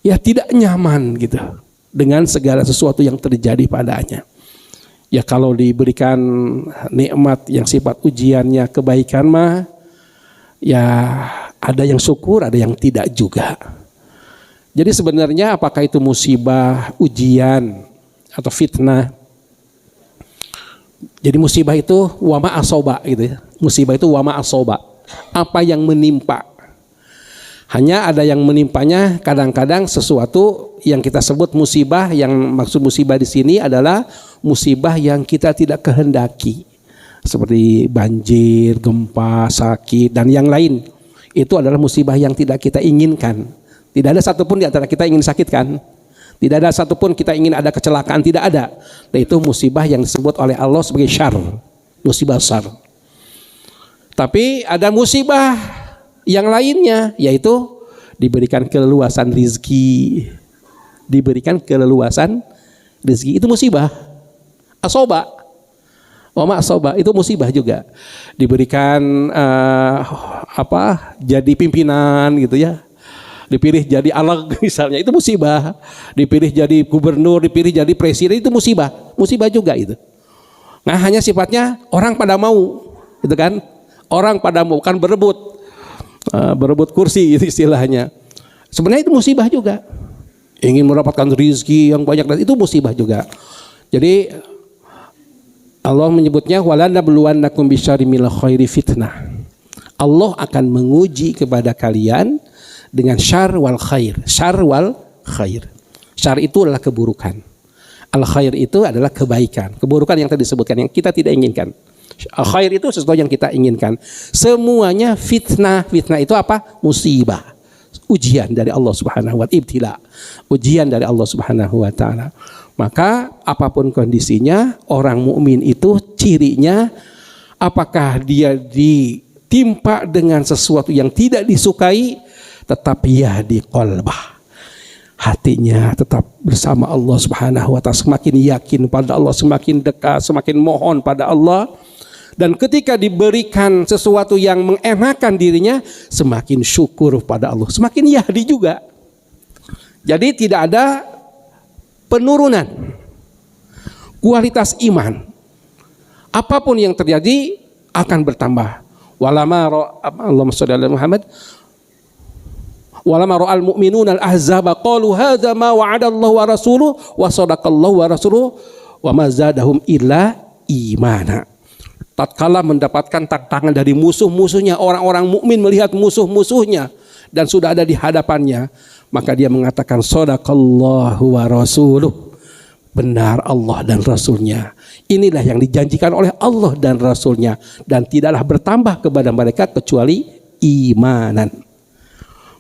ya tidak nyaman gitu dengan segala sesuatu yang terjadi padanya. Ya kalau diberikan nikmat yang sifat ujiannya kebaikan mah ya ada yang syukur, ada yang tidak juga. Jadi sebenarnya apakah itu musibah, ujian atau fitnah? Jadi musibah itu wama asoba gitu ya. Musibah itu wama asoba. Apa yang menimpa. Hanya ada yang menimpanya kadang-kadang sesuatu yang kita sebut musibah, yang maksud musibah di sini adalah musibah yang kita tidak kehendaki. Seperti banjir, gempa, sakit dan yang lain. Itu adalah musibah yang tidak kita inginkan. Tidak ada satupun di antara kita ingin sakit kan? Tidak ada satupun kita ingin ada kecelakaan, tidak ada. Dan itu musibah yang disebut oleh Allah sebagai syar, musibah syar. Tapi ada musibah yang lainnya, yaitu diberikan keleluasan rizki. Diberikan keleluasan rizki, itu musibah asoba. Wa ma asaba itu musibah juga. Diberikan jadi pimpinan gitu ya. Dipilih jadi alag misalnya itu musibah. Dipilih jadi gubernur, dipilih jadi presiden itu musibah. Musibah juga itu. Nah, hanya sifatnya orang pada mau, gitu kan? Orang pada mau kan berebut kursi istilahnya. Sebenarnya itu musibah juga. Ingin mendapatkan rezeki yang banyak dan itu musibah juga. Jadi Allah menyebutnya walanabluwannakum bisyarri minal khairi fitnah. Allah akan menguji kepada kalian dengan syarr wal khair. Syarr wal khair. Syarr itu adalah keburukan. Al khair itu adalah kebaikan. Keburukan yang tadi disebutkan yang kita tidak inginkan. Al khair itu sesuatu yang kita inginkan. Semuanya fitnah. Fitnah itu apa? Musibah. Ujian dari Allah Subhanahu wa ta'ala. Ujian dari Allah Subhanahu wa ta'ala. Maka apapun kondisinya, orang mukmin itu cirinya apakah dia ditimpa dengan sesuatu yang tidak disukai, tetap yahdi qalbah. Hatinya tetap bersama Allah Subhanahu wa ta'ala, semakin yakin pada Allah, semakin dekat, semakin mohon pada Allah. Dan ketika diberikan sesuatu yang mengenakan dirinya, semakin syukur pada Allah, semakin yahdi juga. Jadi tidak ada penurunan kualitas iman. Apapun yang terjadi akan bertambah. Allahumma shalli ala Muhammad. Walamma ra'al mu'minuna al-ahzaba qalu hadza ma wa'adallahu wa rasuluhu wa sadaqallahu wa rasuluhu wa ma zadahum illa imana. Tatkala mendapatkan tantangan dari musuh-musuhnya, orang-orang mukmin melihat musuh-musuhnya dan sudah ada di hadapannya, maka dia mengatakan sadaqallahu wa rasuluhu. Benar Allah dan Rasulnya. Inilah yang dijanjikan oleh Allah dan Rasulnya, dan tidaklah bertambah kepada mereka kecuali imanan.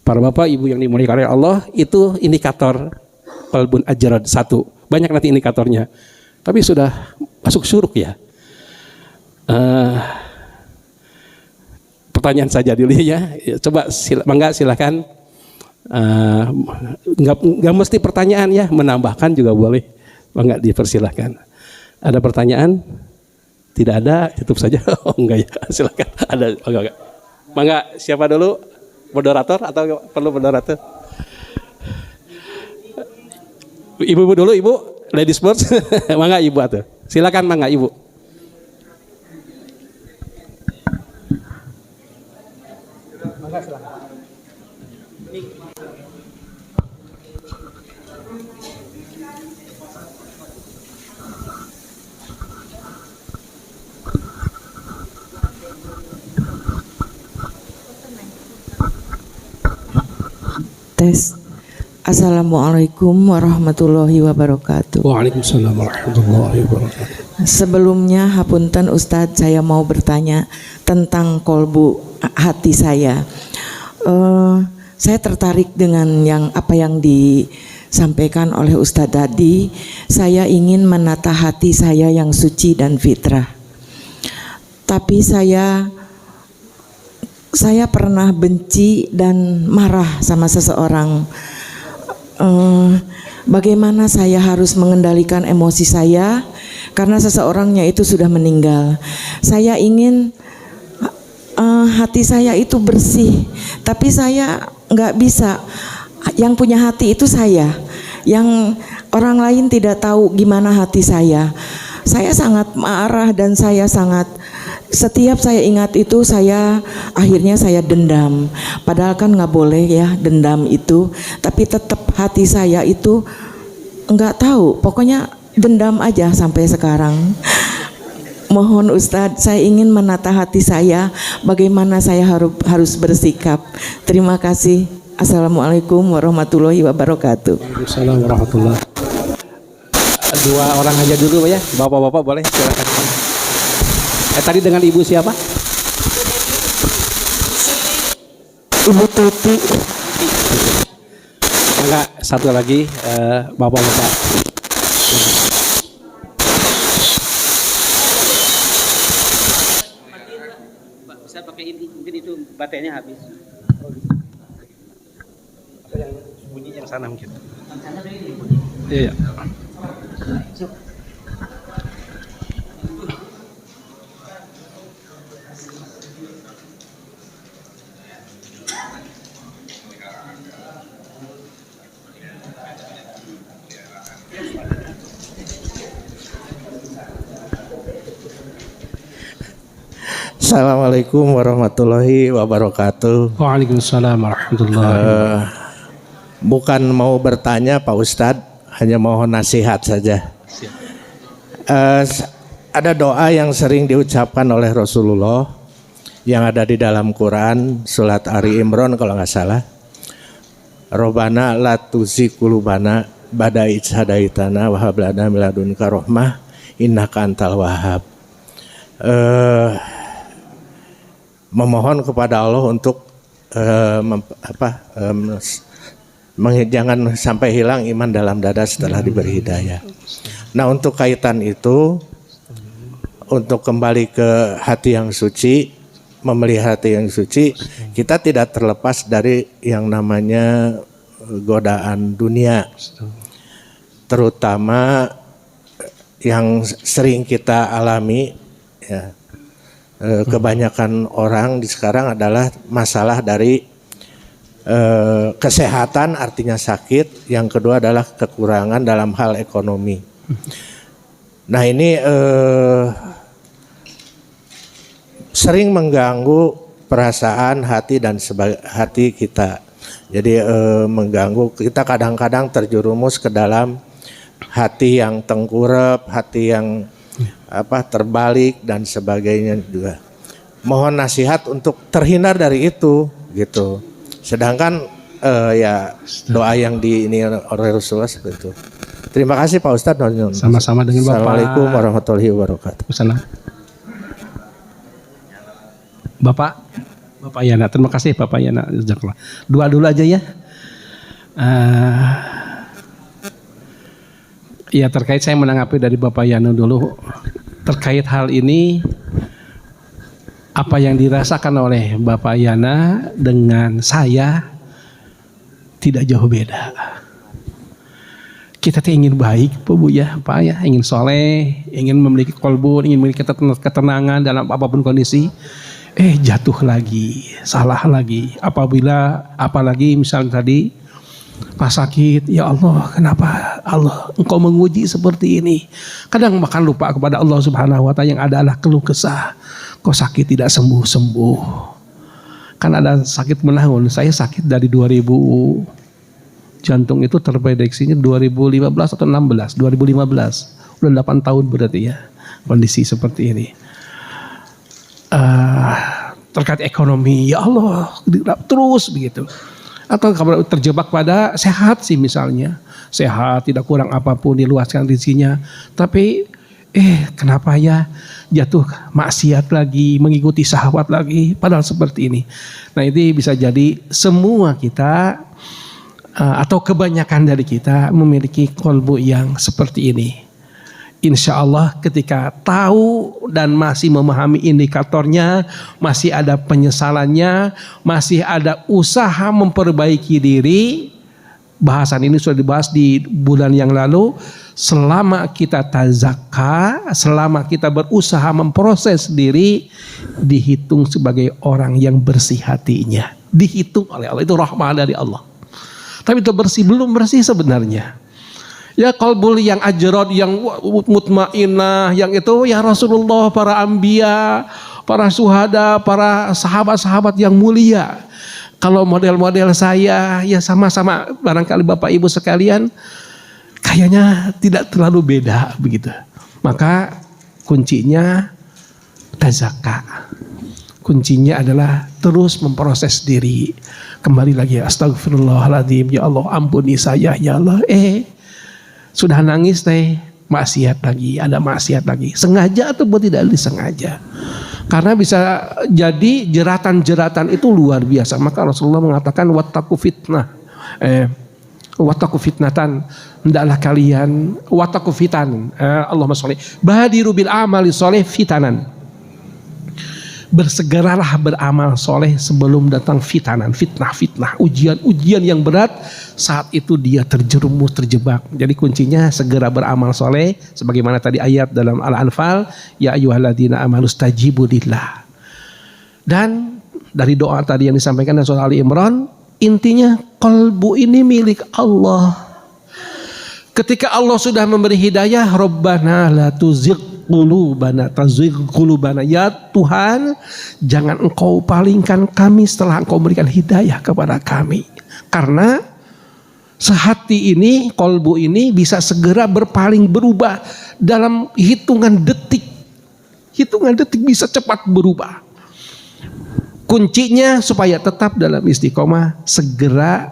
Para bapak ibu yang dimuliakan oleh Allah, itu indikator qalbun ajrad 1. Banyak nanti indikatornya. Tapi sudah masuk syuruk ya. Pertanyaan saja dulu ya. Coba silakan. Enggak mesti pertanyaan ya, menambahkan juga boleh. Enggak, dipersilahkan. Ada pertanyaan? Tidak ada, tutup saja. Oh enggak ya, silakan. Ada, enggak. Mangga, siapa dulu? Moderator atau perlu moderator? Ibu dulu, ibu. Ladies first. Mangga ibu atuh. Silakan mangga ibu. Mangga silakan. Tes. Assalamualaikum warahmatullahi wabarakatuh. Waalaikumsalam warahmatullahi wabarakatuh. Sebelumnya hapunten Ustadz, saya mau bertanya tentang kolbu hati saya. Saya tertarik dengan apa yang disampaikan oleh Ustadz tadi. Saya ingin menata hati saya yang suci dan fitrah. Tapi saya pernah benci dan marah sama seseorang. Bagaimana saya harus mengendalikan emosi saya karena seseorangnya itu sudah meninggal. Saya ingin hati saya itu bersih, tapi saya nggak bisa. Yang punya hati itu saya, yang orang lain tidak tahu gimana hati saya. Saya sangat marah dan saya sangat, setiap saya ingat itu akhirnya saya dendam. Padahal kan nggak boleh ya dendam itu, tapi tetap hati saya itu nggak tahu. Pokoknya dendam aja sampai sekarang. Mohon Ustadz, saya ingin menata hati saya. Bagaimana saya harus bersikap? Terima kasih. Assalamualaikum warahmatullahi wabarakatuh. Waalaikumsalam warahmatullahi wabarakatuh. Dua orang aja dulu ya, bapak-bapak boleh silakan. Tadi dengan ibu siapa? Ibu Tuti. Enggak, satu lagi bapak-bapak. Bisa pakai ini, mungkin itu baterainya habis. Apa yang bunyi yang sana mungkin? Iya. Assalamualaikum warahmatullahi wabarakatuh. Waalaikumsalam warahmatullahi wabarakatuh. Bukan mau bertanya Pak Ustadz, hanya mohon nasihat saja. Ada doa yang sering diucapkan oleh Rasulullah yang ada di dalam Quran, surat Ali Imran kalau nggak salah. Robbana la tuzigh qulubana ba'da idh hadaitana wa hab lana min ladunka rahmah innaka antal wahhab. Memohon kepada Allah untuk jangan sampai hilang iman dalam dada setelah diberi hidayah. Nah, untuk kaitan itu, untuk kembali ke hati yang suci, memelihara hati yang suci, kita tidak terlepas dari yang namanya godaan dunia, terutama yang sering kita alami ya. Kebanyakan orang di sekarang adalah masalah dari kesehatan, artinya sakit. Yang kedua adalah kekurangan dalam hal ekonomi. Nah, ini sering mengganggu perasaan hati dan hati kita. Jadi mengganggu kita, kadang-kadang terjerumus ke dalam hati yang tengkurap, hati yang terbalik dan sebagainya juga. Mohon nasihat untuk terhindar dari itu gitu. Sedangkan ya doa yang ini oleh Rasulullah seperti itu. Terima kasih Pak Ustadz. Sama-sama dengan Bapak. Assalamualaikum warahmatullahi wabarakatuh. Bapak Yana, terima kasih Bapak Yana. Doa dulu aja ya. Ya, terkait saya menanggapi dari Bapak Yana dulu terkait hal ini, apa yang dirasakan oleh Bapak Yana dengan saya tidak jauh beda. Kita ingin baik, Bu ya, Pak ya, ingin soleh, ingin memiliki kolbu, ingin memiliki ketenangan dalam apapun kondisi. Jatuh lagi, salah lagi. Apalagi misalnya tadi pas sakit, ya Allah, kenapa Allah Engkau menguji seperti ini? Kadang bahkan lupa kepada Allah Subhanahu wa Ta'ala yang adalah keluh kesah. Kok sakit tidak sembuh-sembuh? Kan ada sakit menahun. Saya sakit dari 2000. Jantung itu terprediksinya 2015 atau 16, 2015. Udah 8 tahun berarti ya kondisi seperti ini. Terkait ekonomi, ya Allah, terus begitu. Atau kalau terjebak pada sehat sih misalnya. Sehat, tidak kurang apapun, diluaskan rezekinya. Tapi kenapa ya jatuh maksiat lagi, mengikuti syahwat lagi, padahal seperti ini. Nah, ini bisa jadi semua kita atau kebanyakan dari kita memiliki kolbu yang seperti ini. Insya Allah ketika tahu dan masih memahami indikatornya, masih ada penyesalannya, masih ada usaha memperbaiki diri. Bahasan ini sudah dibahas di bulan yang lalu. Selama kita tazakka, selama kita berusaha memproses diri, dihitung sebagai orang yang bersih hatinya. Dihitung oleh Allah, itu rahmah dari Allah. Tapi itu bersih, belum bersih sebenarnya. Ya qalbul yang ajrad, yang mutmainah, yang itu ya Rasulullah, para anbiya, para syuhada, para sahabat-sahabat yang mulia. Kalau model-model saya ya sama-sama barangkali Bapak Ibu sekalian kayaknya tidak terlalu beda begitu. Maka kuncinya tazakka. Kuncinya adalah terus memproses diri. Kembali lagi, astagfirullahaladzim, ya Allah ampuni saya, ya Allah. Sudah nangis teh, maksiat lagi, ada maksiat lagi. Sengaja atau tidak disengaja. Karena bisa jadi jeratan-jeratan itu luar biasa. Maka Rasulullah mengatakan wattaqu fitnah. Wattaqu fitnatan, hendaklah kalian wattaqu fitan. Allahumma sholli. Badiru bil amali sholih fitanan. Bersegeralah beramal soleh sebelum datang fitnah, ujian yang berat. Saat itu dia terjerumus, terjebak. Jadi kuncinya segera beramal soleh, sebagaimana tadi ayat dalam Al-Anfal, ya ayyuhalladzina amanu stajibu lillah. Dan dari doa tadi yang disampaikan dalam surah Ali Imran, intinya qalbu ini milik Allah. Ketika Allah sudah memberi hidayah, Rabbana la tuzigh qulubana tazigh qulubana. Ya Tuhan, jangan Engkau palingkan kami setelah Engkau berikan hidayah kepada kami. Karena sehati ini, kolbu ini bisa segera berpaling, berubah dalam hitungan detik. Hitungan detik bisa cepat berubah. Kuncinya supaya tetap dalam istiqomah, segera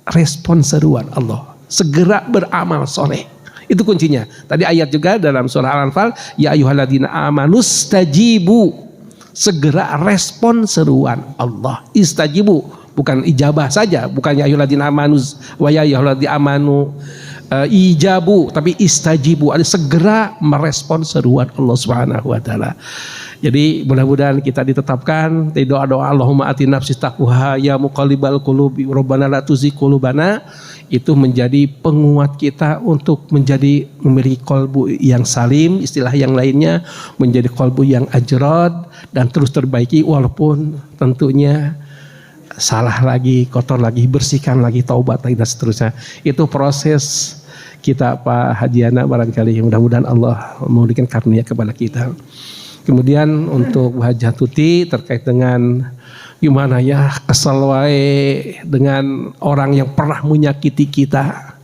respon seruan Allah, segera beramal soleh. Itu kuncinya. Tadi ayat juga dalam surah Al-Anfal, ya ayyuhalladzina amanus tajibu, segera respon seruan Allah. Istajibu, bukan ijabah saja, bukan ya ayyuhalladzina amanus wa ya ayyuhalladzina amanu ijabu, tapi istajibu, ada segera merespon seruan Allah Subhanahu wa taala. Jadi mudah-mudahan kita ditetapkan doa-doa Allahumma ati nafsi taqwaha ya muqallibal qulubi rabbana la tuzigh qulubana, itu menjadi penguat kita untuk menjadi memiliki kolbu yang salim, istilah yang lainnya menjadi kolbu yang ajrad dan terus terbaiki walaupun tentunya salah lagi, kotor lagi, bersihkan lagi, taubat lagi dan seterusnya. Itu proses kita Pak Hajiana barangkali, mudah-mudahan Allah memberikan karunia kepada kita. Kemudian untuk Hajah Tuti terkait dengan gimana ya kesel wae dengan orang yang pernah menyakiti kita,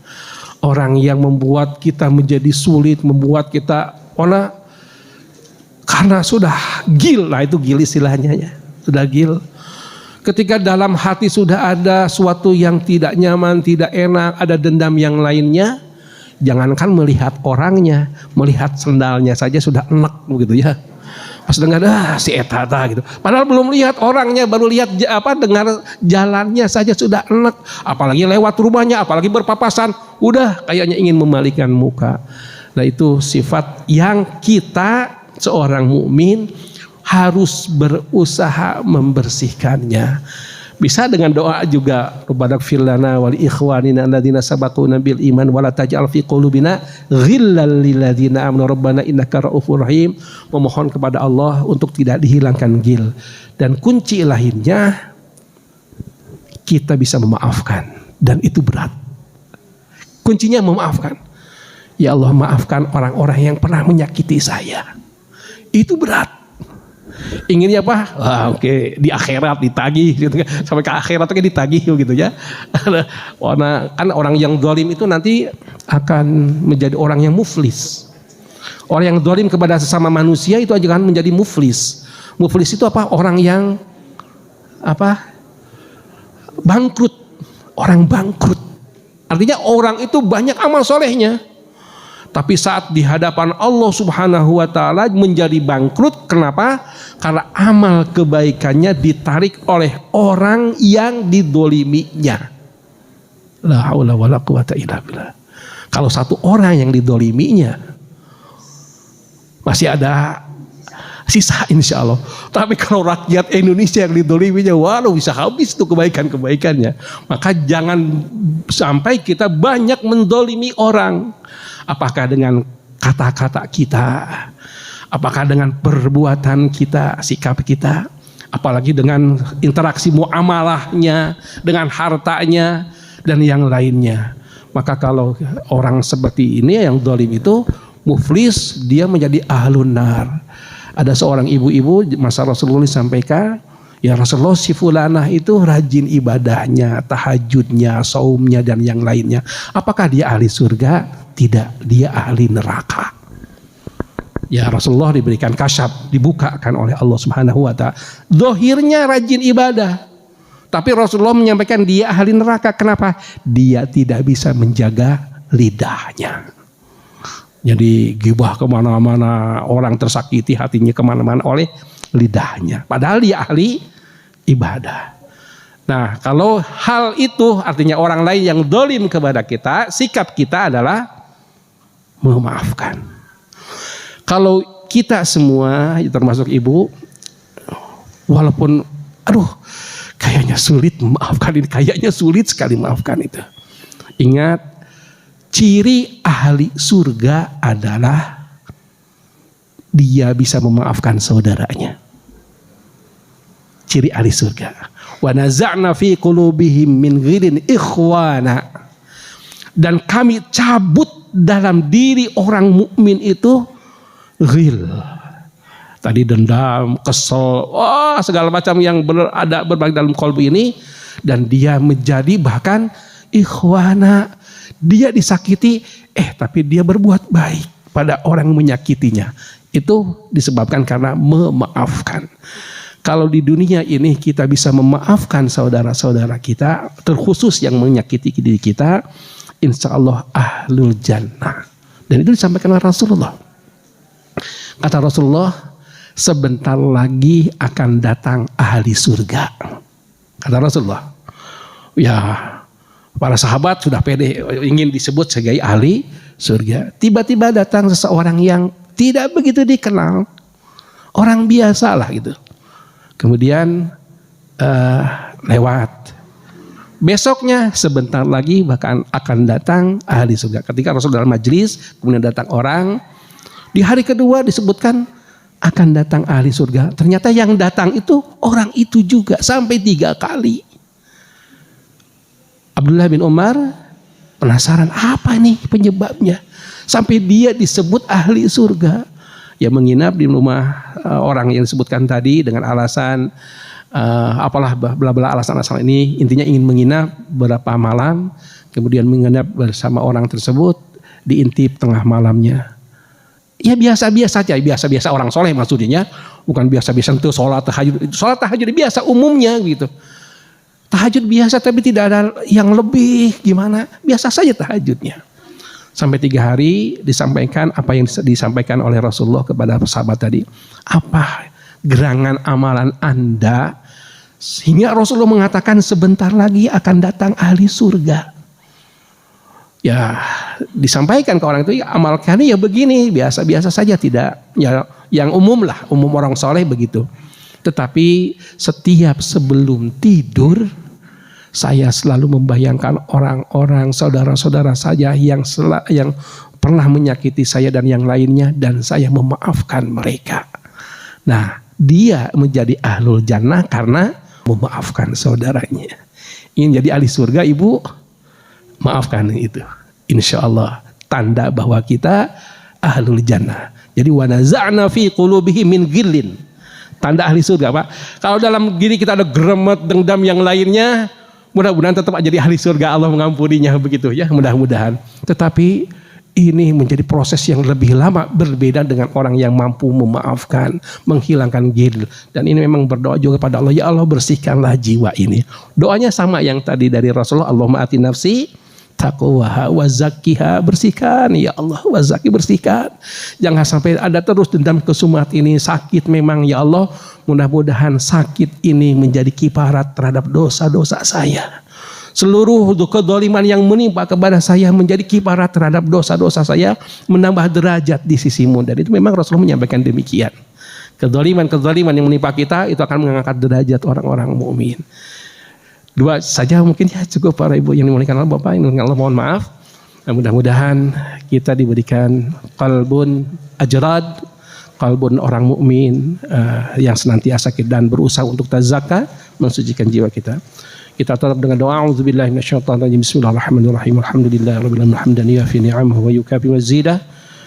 orang yang membuat kita menjadi sulit, membuat kita karena sudah gil, lah itu gil istilahnya ya, sudah gil. Ketika dalam hati sudah ada suatu yang tidak nyaman, tidak enak, ada dendam yang lainnya, jangankan melihat orangnya, melihat sendalnya saja sudah enak begitu ya. Pas dengar si etata gitu. Padahal belum lihat orangnya, baru lihat dengar jalannya saja sudah enak. Apalagi lewat rumahnya, apalagi berpapasan, udah kayaknya ingin memalingkan muka. Nah itu sifat yang kita seorang mukmin harus berusaha membersihkannya. Bisa dengan doa juga, Rabbana ighfir lana wa li ikhwanina alladzina sabaquna bil iman wa la taj'al fi qulubina ghillal lil ladzina amanu rabbana innaka raufur rahim. Memohon kepada Allah untuk tidak dihilangkan gil. Dan kunci lainnya, kita bisa memaafkan, dan itu berat. Kuncinya memaafkan. Ya Allah, maafkan orang-orang yang pernah menyakiti saya. Itu berat. Inginnya apa? Oke, di akhirat ditagih gitu kan. Sampai ke akhirat itu ditagih gitu ya. Karena kan orang yang zalim itu nanti akan menjadi orang yang muflis. Orang yang zalim kepada sesama manusia itu akan menjadi muflis. Muflis itu apa? Orang yang bangkrut. Orang bangkrut. Artinya orang itu banyak amal solehnya, tapi saat di hadapan Allah Subhanahu wa taala menjadi bangkrut. Kenapa? Karena amal kebaikannya ditarik oleh orang yang didoliminya. La haula wala quwata illa billah. Kalau satu orang yang didoliminya masih ada sisa insya Allah. Tapi kalau rakyat Indonesia yang didoliminya, waduh bisa habis tuh kebaikan-kebaikannya. Maka jangan sampai kita banyak mendolimi orang. Apakah dengan kata-kata kita, apakah dengan perbuatan kita, sikap kita, apalagi dengan interaksi muamalahnya, dengan hartanya dan yang lainnya. Maka kalau orang seperti ini yang zalim itu muflis, dia menjadi ahlun nar. Ada seorang ibu-ibu masa Rasulullah sampaikan, ya Rasulullah, si fulanah itu rajin ibadahnya, tahajudnya, saumnya dan yang lainnya. Apakah dia ahli surga? Tidak, dia ahli neraka. Ya Rasulullah diberikan kasyaf, dibukakan oleh Allah Subhanahu wa taala. Zahirnya rajin ibadah, tapi Rasulullah menyampaikan dia ahli neraka. Kenapa? Dia tidak bisa menjaga lidahnya. Jadi gibah kemana-mana, orang tersakiti hatinya kemana-mana oleh lidahnya. Padahal dia ahli ibadah. Nah kalau hal itu artinya orang lain yang zalim kepada kita, sikap kita adalah memaafkan. Kalau kita semua termasuk ibu, walaupun kayaknya sulit memaafkan ini, kayaknya sulit sekali memaafkan itu. Ingat, ciri ahli surga adalah dia bisa memaafkan saudaranya. Ciri ahli surga. Wa naza'na fi qulubihim min ghillin ikhwana. Dan kami cabut dalam diri orang mukmin itu ghil. Tadi dendam, kesel, segala macam yang ada berbagai dalam kolbu ini. Dan dia menjadi bahkan ikhwana. Dia disakiti, tapi dia berbuat baik pada orang yang menyakitinya. Itu disebabkan karena memaafkan. Kalau di dunia ini kita bisa memaafkan saudara-saudara kita, terkhusus yang menyakiti diri kita, insya Allah ahlul jannah. Dan itu disampaikan oleh Rasulullah. Kata Rasulullah, sebentar lagi akan datang ahli surga. Kata Rasulullah. Ya, para sahabat sudah pede ingin disebut sebagai ahli surga. Tiba-tiba datang seseorang yang tidak begitu dikenal, orang biasa lah gitu. Kemudian lewat. Besoknya sebentar lagi bahkan akan datang ahli surga. Ketika Rasul dalam majelis, kemudian datang orang. Di hari kedua disebutkan akan datang ahli surga. Ternyata yang datang itu orang itu juga sampai 3 kali. Abdullah bin Umar penasaran apa nih penyebabnya sampai dia disebut ahli surga. Ya menginap di rumah orang yang disebutkan tadi dengan alasan apalah bla-bla alasan-alasan ini, intinya ingin menginap beberapa malam, kemudian menginap bersama orang tersebut, diintip tengah malamnya. Ya biasa-biasa saja, biasa-biasa orang soleh maksudnya, bukan biasa-biasa itu sholat tahajud biasa umumnya gitu. Tahajud biasa tapi tidak ada yang lebih gimana, biasa saja tahajudnya. Sampai 3 hari disampaikan apa yang disampaikan oleh Rasulullah kepada sahabat tadi. Apa gerangan amalan Anda sehingga Rasulullah mengatakan sebentar lagi akan datang ahli surga. Ya disampaikan ke orang itu, ya, amalkannya ya begini, biasa-biasa saja, tidak ya yang umum lah, umum orang soleh begitu. Tetapi setiap sebelum tidur saya selalu membayangkan orang-orang saudara-saudara saya yang pernah menyakiti saya dan yang lainnya, dan saya memaafkan mereka. Nah, dia menjadi ahlul jannah karena memaafkan saudaranya. Ingin jadi ahli surga, ibu, maafkan itu. Insya Allah tanda bahwa kita ahlul jannah. Jadi wa naza'na fi qulubihim min ghillin. Tanda ahli surga, Pak. Kalau dalam diri kita ada gremet, dendam yang lainnya, mudah-mudahan tetap jadi ahli surga, Allah mengampuninya begitu ya, mudah-mudahan. Tetapi ini menjadi proses yang lebih lama, berbeda dengan orang yang mampu memaafkan, menghilangkan ghil. Dan ini memang berdoa juga pada Allah, ya Allah bersihkanlah jiwa ini. Doanya sama yang tadi dari Rasulullah, Allahumma ati nafsi taqwaha wa zakkiha, bersihkan ya Allah, wa zakki, bersihkan. Jangan sampai ada terus dendam kesumat ini, sakit memang ya Allah. Mudah-mudahan sakit ini menjadi kiparat terhadap dosa-dosa saya. Seluruh kezaliman yang menimpa kepada saya menjadi kiparat terhadap dosa-dosa saya, menambah derajat di sisimu. Dan itu memang Rasulullah menyampaikan demikian. Kezaliman yang menimpa kita itu akan mengangkat derajat orang-orang mukmin. 2 saja mungkin ya cukup para ibu yang dimuliakan Allah, bapak yang dimuliakan Allah, mohon maaf. Mudah-mudahan kita diberikan qalbun ajrad, qalbun orang mukmin yang senantiasa dan berusaha untuk tazakka, mensucikan jiwa kita. Kita tetap dengan doa auzubillahi minasyaitonir rajim. Bismillahirrahmanirrahim. Alhamdulillahirabbil alamin hamdan yafi ni'amahu wa yukafi mazidah.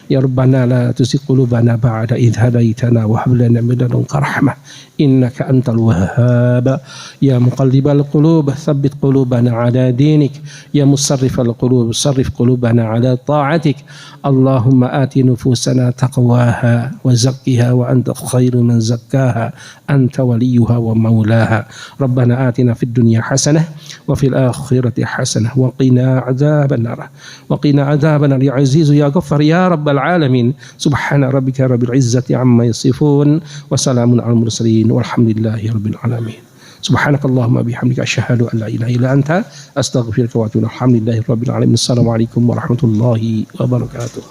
Ya Rabbana la tuzigh qulubana ba'da idh hadaitana wa hab lana min ladunka rahmah innaka antal wahhab. Ya muqallibal qulub tsabbit qulubana ala dinik. Ya musarrifal qulub sarrif qulubana ala ta'atik. Allahumma ati nufusana taqwaha wa zakkiha wa anta khairu man zakkaha anta waliyuha wa maulaha. Rabbana atina fid dunya hasanah wa fil akhirati hasanah wa qina adzaban nar. Wa qina adzaban nar ya aziz ya ghaffar ya rabbal العالمين سبحان ربك رب العزة عما يصفون وسلام على المرسلين والحمد لله رب العالمين سبحانك اللهم وبحمدك أشهد أن لا إله إلا أنت أستغفرك وأتوب إليك الحمد لله رب العالمين السلام عليكم ورحمة الله وبركاته.